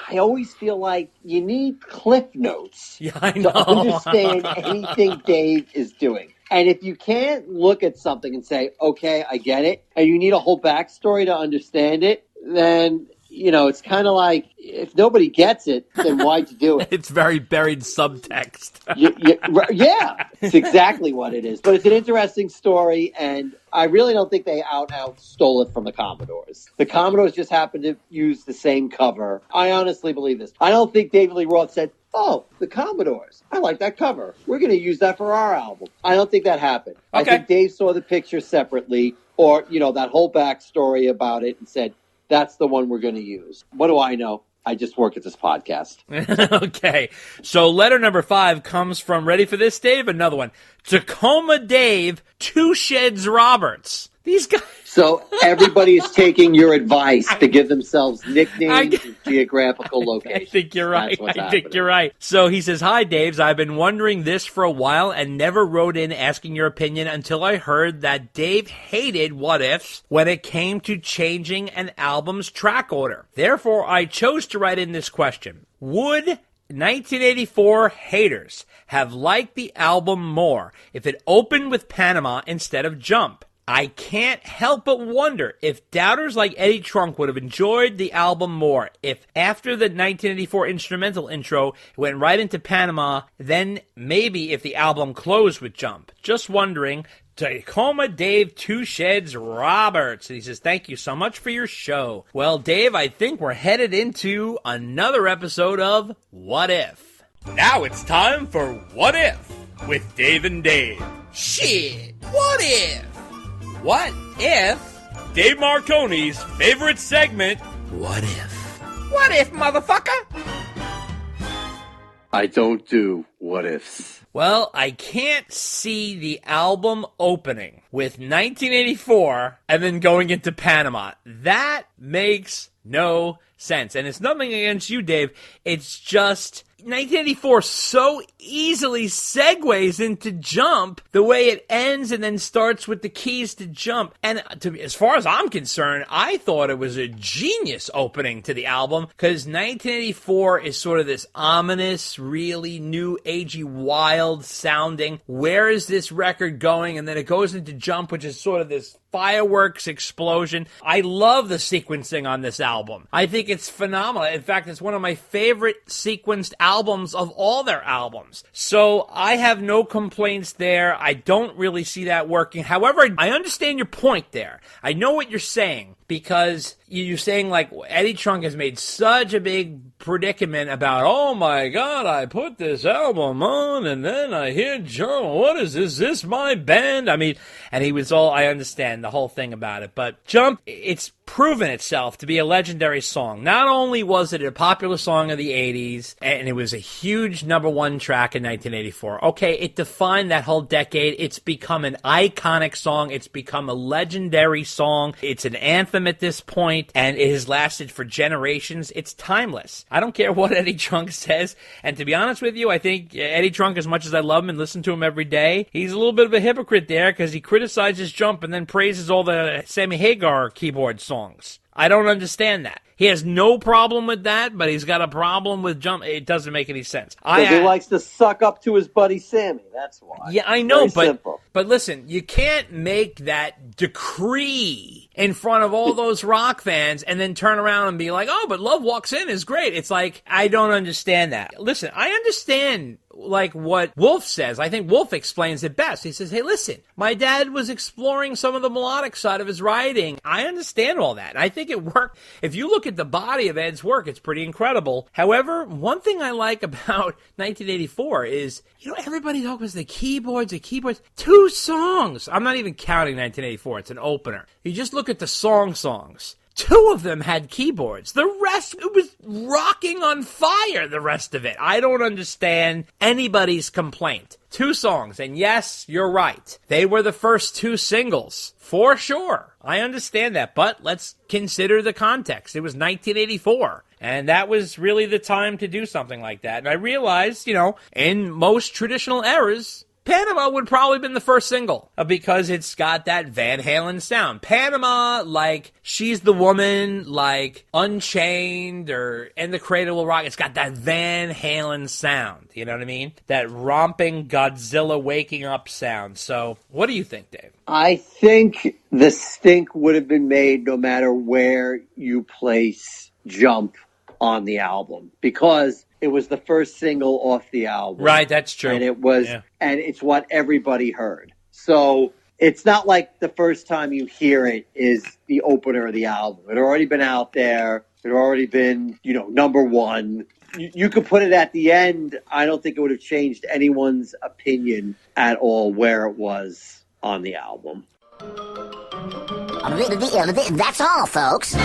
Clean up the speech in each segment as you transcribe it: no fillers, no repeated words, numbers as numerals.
I always feel like you need cliff notes I know. to understand anything Dave is doing. And if you can't look at something and say, okay, I get it, and you need a whole backstory to understand it, then, it's kind of like, if nobody gets it, then why'd you do it? It's very buried subtext. Yeah, it's exactly what it is. But it's an interesting story, and I really don't think they out stole it from the Commodores. The Commodores just happened to use the same cover. I honestly believe this. I don't think David Lee Roth said, oh, the Commodores, I like that cover. We're going to use that for our album. I don't think that happened. Okay. I think Dave saw the picture separately, or, that whole backstory about it, and said, that's the one we're going to use. What do I know? I just work at this podcast. Okay. So letter number 5 comes from, ready for this, Dave? Another one. Tacoma Dave, Two Sheds Roberts. These guys. So everybody is taking your advice to give themselves nicknames and geographical locations. I think you're right. I think you're right. So he says, hi, Daves. I've been wondering this for a while and never wrote in asking your opinion until I heard that Dave hated What Ifs when it came to changing an album's track order. Therefore, I chose to write in this question. Would 1984 haters have liked the album more if it opened with Panama instead of Jump? I can't help but wonder if doubters like Eddie Trunk would have enjoyed the album more if after the 1984 instrumental intro it went right into Panama, then maybe if the album closed with Jump. Just wondering. Tacoma Dave Two Sheds Roberts. And he says, thank you so much for your show. Well, Dave, I think we're headed into another episode of What If. Now it's time for What If with Dave and Dave. Shit, what if? What if? Dave Marconi's favorite segment, What If? What if, motherfucker? I don't do what ifs. Well, I can't see the album opening with 1984 and then going into Panama. That makes no sense. And it's nothing against you, Dave. It's just 1984 so easily segues into Jump the way it ends and then starts with the keys to Jump. And as far as I'm concerned, I thought it was a genius opening to the album because 1984 is sort of this ominous, really new agey, wild sounding. Where is this record going? And then it goes into Jump, which is sort of this fireworks explosion. I love the sequencing on this album. I think it's phenomenal. In fact, it's one of my favorite sequenced albums of all their albums. So I have no complaints there. I don't really see that working. However, I understand your point there. I know what you're saying because you're saying like Eddie Trunk has made such a big predicament about, oh my God, I put this album on and then I hear Joe, what is this? Is this my band? I mean, and he was all, I understand the whole thing about it, but Jump, it's proven itself to be a legendary song. Not only was it a popular song of the 80s, and it was a huge #1 track in 1984. Okay, it defined that whole decade. It's become an iconic song. It's become a legendary song. It's an anthem at this point, and it has lasted for generations. It's timeless. I don't care what Eddie Trunk says, and to be honest with you, I think Eddie Trunk, as much as I love him and listen to him every day, he's a little bit of a hypocrite there because he criticizes Jump and then praises all the Sammy Hagar keyboard songs. I don't understand that. He has no problem with that, but he's got a problem with Jump. It doesn't make any sense. He likes to suck up to his buddy Sammy. That's why. Yeah, I know, but listen, you can't make that decree in front of all those rock fans and then turn around and be like, oh, but Love Walks In is great. It's like, I don't understand that. Listen, I understand like what Wolf says. I think Wolf explains it best. He says, hey, listen, my dad was exploring some of the melodic side of his writing. I understand all that. I think it worked. If you look at the body of Ed's work, it's pretty incredible. However, one thing I like about 1984 is, everybody talks about the keyboards. 2 songs. I'm not even counting 1984. It's an opener. You just look at the songs. 2 of them had keyboards. The rest, it was rocking on fire, the rest of it. I don't understand anybody's complaint. 2 songs, and yes, you're right. They were the first 2 singles, for sure. I understand that, but let's consider the context. It was 1984, and that was really the time to do something like that. And I realized, in most traditional eras, Panama would probably have been the first single because it's got that Van Halen sound. Panama, like She's the Woman, like Unchained or And the Cradle Will Rock. It's got that Van Halen sound. You know what I mean? That romping Godzilla waking up sound. So what do you think, Dave? I think the stink would have been made no matter where you place Jump on the album because it was the first single off the album. Right, that's true. And it was, and it's what everybody heard. So it's not like the first time you hear it is the opener of the album. It had already been out there. It had already been, number one. You could put it at the end. I don't think it would have changed anyone's opinion at all where it was on the album. That's all, folks.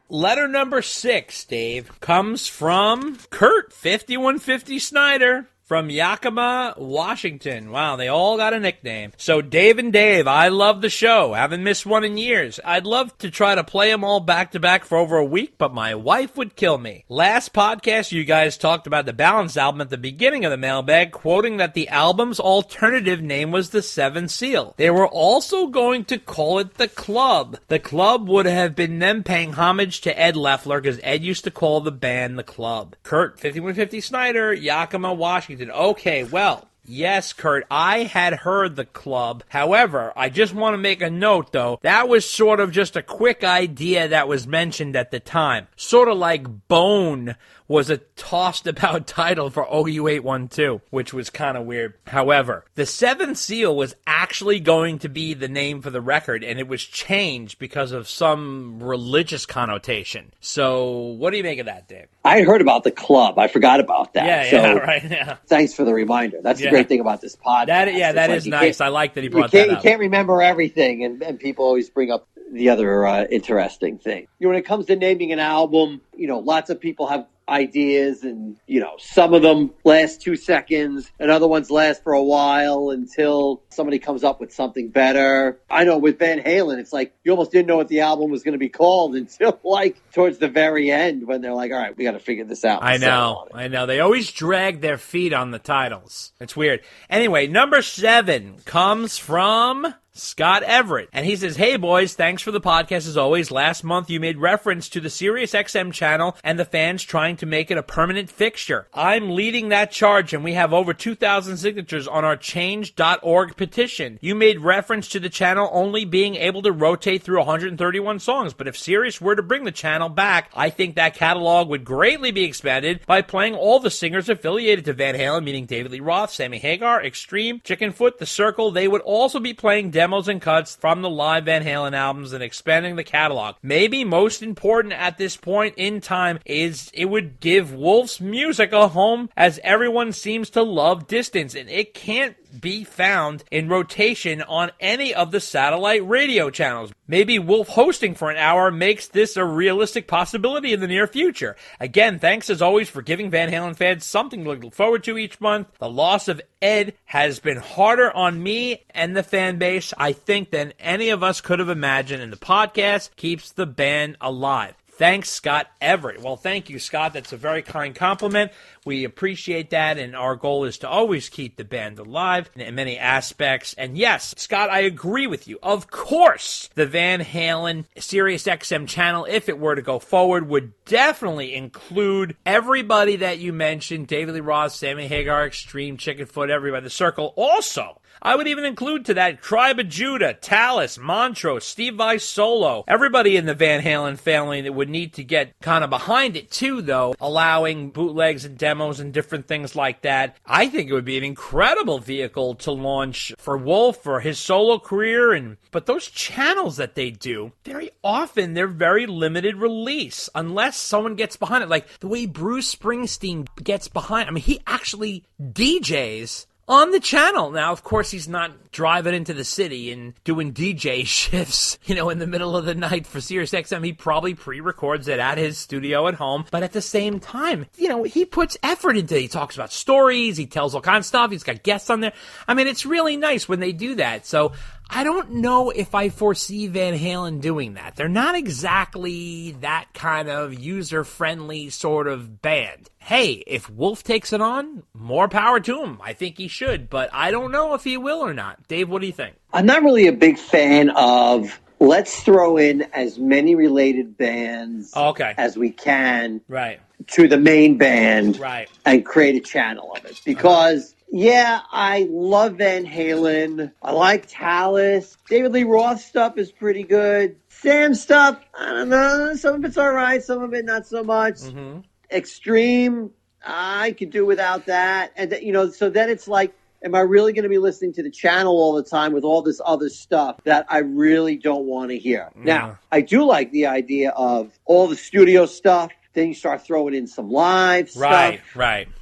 Letter number 6, Dave, comes from Kurt 5150 Snyder. From Yakima, Washington. Wow, they all got a nickname. So Dave and Dave, I love the show. Haven't missed one in years. I'd love to try to play them all back-to-back for over a week, but my wife would kill me. Last podcast, you guys talked about the Balance album at the beginning of the mailbag, quoting that the album's alternative name was The Seventh Seal. They were also going to call it The Club. The Club would have been them paying homage to Ed Loeffler, because Ed used to call the band The Club. Kurt, 5150 Snyder, Yakima, Washington. Okay, well, yes, Kurt, I had heard The Club. However, I just want to make a note, though. That was sort of just a quick idea that was mentioned at the time. Sort of like Bone was a tossed-about title for OU812, which was kind of weird. However, The Seventh Seal was actually going to be the name for the record, and it was changed because of some religious connotation. So, what do you make of that, Dave? I had heard about The Club. I forgot about that. Yeah. Thanks for the reminder. That's the great thing about this podcast. That is nice. I like that he brought that up. You can't remember everything, and people always bring up the other interesting thing. When it comes to naming an album, lots of people have ideas, and some of them last 2 seconds and other ones last for a while until somebody comes up with something better. I know with Van Halen, it's like you almost didn't know what the album was going to be called until like towards the very end when they're like, all right, we got to figure this out. I know. They always drag their feet on the titles. It's weird. Anyway, number 7 comes from Scott Everett. And he says, hey boys, thanks for the podcast as always. Last month you made reference to the Sirius XM channel and the fans trying to make it a permanent fixture. I'm leading that charge and we have over 2,000 signatures on our change.org petition. You made reference to the channel only being able to rotate through 131 songs, but if Sirius were to bring the channel back, I think that catalog would greatly be expanded by playing all the singers affiliated to Van Halen, meaning David Lee Roth, Sammy Hagar, Extreme, Chickenfoot, The Circle. They would also be playing demos and cuts from the live Van Halen albums and expanding the catalog. Maybe most important at this point in time is it would give Wolf's music a home, as everyone seems to love Distance, and it can't be found in rotation on any of the satellite radio channels. Maybe Wolf hosting for an hour makes this a realistic possibility in the near future. Again, thanks as always for giving Van Halen fans something to look forward to each month. The loss of Ed has been harder on me and the fan base, I think, than any of us could have imagined, and the podcast keeps the band alive. Thanks, Scott Everett. Well, thank you, Scott. That's a very kind compliment. We appreciate that, and our goal is to always keep the band alive in many aspects. And yes, Scott, I agree with you. Of course, the Van Halen Sirius XM channel, if it were to go forward, would definitely include everybody that you mentioned, David Lee Roth, Sammy Hagar, Extreme, Chickenfoot, everybody, The Circle. Also, I would even include to that Tribe of Judah, Talus, Montrose, Steve Vai Solo, everybody in the Van Halen family that would need to get kind of behind it too, though, allowing bootlegs and demos and different things like that. I think it would be an incredible vehicle to launch for Wolf for his solo career. But those channels that they do, very often they're very limited release unless someone gets behind it. Like the way Bruce Springsteen gets behind, I mean, he actually DJs on the channel. Now, of course, he's not driving into the city and doing DJ shifts, in the middle of the night for Sirius XM. He probably pre-records it at his studio at home. But at the same time, he puts effort into it. He talks about stories. He tells all kinds of stuff. He's got guests on there. I mean, it's really nice when they do that. So I don't know if I foresee Van Halen doing that. They're not exactly that kind of user-friendly sort of band. Hey, if Wolf takes it on, more power to him. I think he should, but I don't know if he will or not. Dave, what do you think? I'm not really a big fan of let's throw in as many related bands as we can to the main band and create a channel of it. Because, I love Van Halen. I like Talus. David Lee Roth stuff is pretty good. Sam stuff, I don't know. Some of it's all right. Some of it not so much. Mm-hmm. Extreme, I could do without that. And, so then it's like, am I really going to be listening to the channel all the time with all this other stuff that I really don't want to hear? Yeah. Now, I do like the idea of all the studio stuff. Then you start throwing in some live stuff.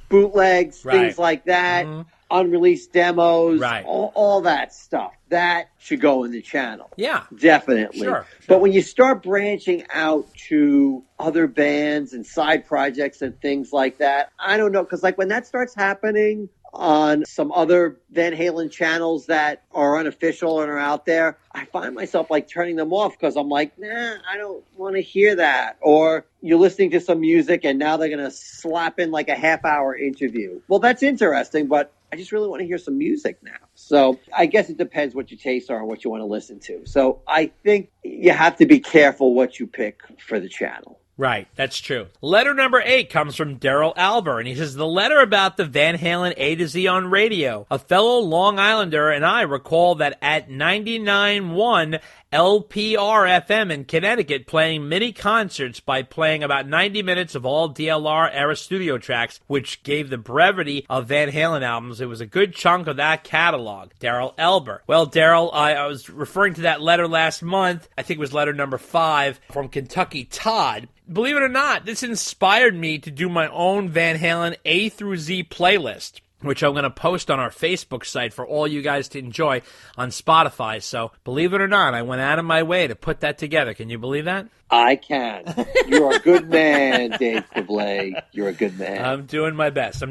Bootlegs, things like that. Mm-hmm. Unreleased demos. All that stuff. That should go in the channel. Yeah. Definitely. Sure. But when you start branching out to other bands and side projects and things like that, I don't know. Because when that starts happening on some other Van Halen channels that are unofficial and are out there, I find myself turning them off because I'm like, nah, I don't want to hear that. Or you're listening to some music and now they're going to slap in a half-hour interview. Well, that's interesting, but I just really want to hear some music now. So I guess it depends what your tastes are and what you want to listen to. So I think you have to be careful what you pick for the channel. Right, that's true. Letter number 8 comes from Daryl Alber, and he says, the letter about the Van Halen A to Z on radio. A fellow Long Islander and I recall that at 99.1 LPR FM in Connecticut playing mini concerts by playing about 90 minutes of all DLR-era studio tracks, which gave the brevity of Van Halen albums. It was a good chunk of that catalog. Daryl Elber. Well, Daryl, I was referring to that letter last month. I think it was letter number 5 from Kentucky Todd. Believe it or not, this inspired me to do my own Van Halen A through Z playlist, which I'm going to post on our Facebook site for all you guys to enjoy on Spotify. So, believe it or not, I went out of my way to put that together. Can you believe that? I can. You're a good man, Dave DeBlay. You're a good man. I'm doing my best.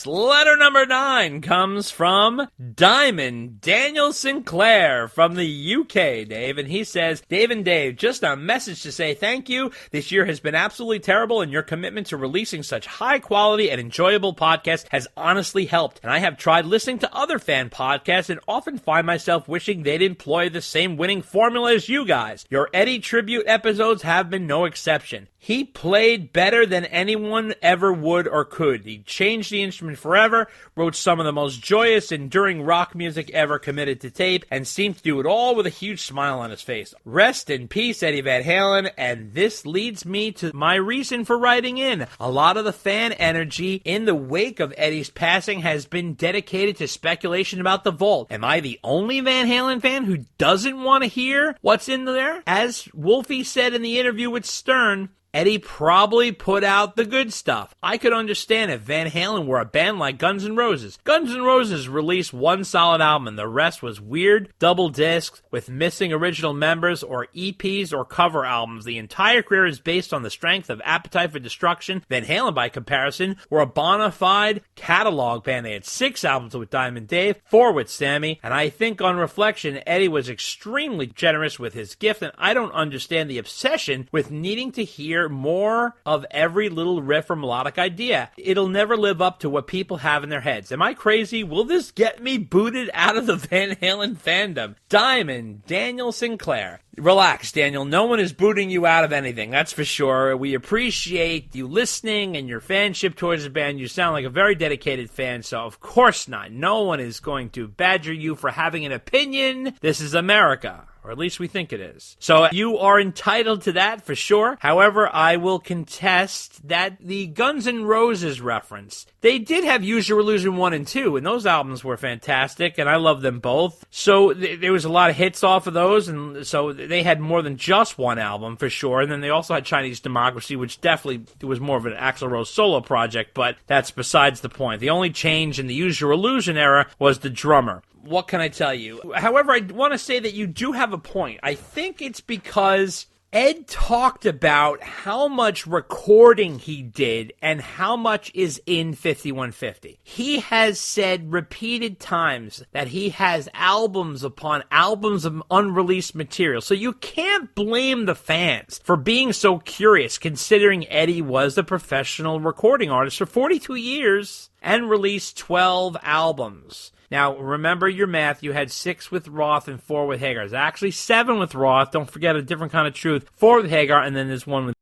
Letter number 9 comes from Diamond Daniel Sinclair from the UK, Dave. And he says, Dave and Dave, just a message to say thank you. This year has been absolutely terrible, and your commitment to releasing such high-quality and enjoyable podcasts has honestly helped. And I have tried listening to other fan podcasts and often find myself wishing they'd employ the same winning formula as you guys. Your Eddie tribute episodes have been no exception. He played better than anyone ever would or could. He changed the instrument forever, wrote some of the most joyous, enduring rock music ever committed to tape, and seemed to do it all with a huge smile on his face. Rest in peace, Eddie Van Halen, and this leads me to my reason for writing in. A lot of the fan energy in the wake of Eddie's passing has been dedicated to speculation about the vault. Am I the only Van Halen fan who doesn't want to hear what's in there? As Wolfie said in the interview with Stern, Eddie probably put out the good stuff. I could understand if Van Halen were a band like Guns N' Roses. Guns N' Roses released one solid album and the rest was weird double discs with missing original members or EPs or cover albums. The entire career is based on the strength of Appetite for Destruction. Van Halen, by comparison, were a bona fide catalog band. They had 6 albums with Diamond Dave, 4 with Sammy, and I think on reflection, Eddie was extremely generous with his gift, and I don't understand the obsession with needing to hear more of every little riff or melodic idea. It'll never live up to what people have in their heads. Am I crazy? Will this get me booted out of the Van Halen fandom? Diamond Daniel Sinclair. Relax, Daniel. No one is booting you out of anything, that's for sure. We appreciate you listening and your fanship towards the band. You sound like a very dedicated fan, so of course not. No one is going to badger you for having an opinion. This is America. Or at least we think it is. So you are entitled to that for sure. However, I will contest that the Guns N' Roses reference, they did have Use Your Illusion 1 and 2, and those albums were fantastic, and I love them both. So there was a lot of hits off of those, and so they had more than just one album for sure. And then they also had Chinese Democracy, which definitely was more of an Axl Rose solo project, but that's besides the point. The only change in the Use Your Illusion era was the drummer. What can I tell you? However, I want to say that you do have a point. I think it's because Ed talked about how much recording he did and how much is in 5150. He has said repeated times that he has albums upon albums of unreleased material. So you can't blame the fans for being so curious, considering Eddie was a professional recording artist for 42 years and released 12 albums. Now, remember your math. You had 6 with Roth and 4 with Hagar. It's actually 7 with Roth. Don't forget a different kind of truth. 4 with Hagar, and then there's 1 with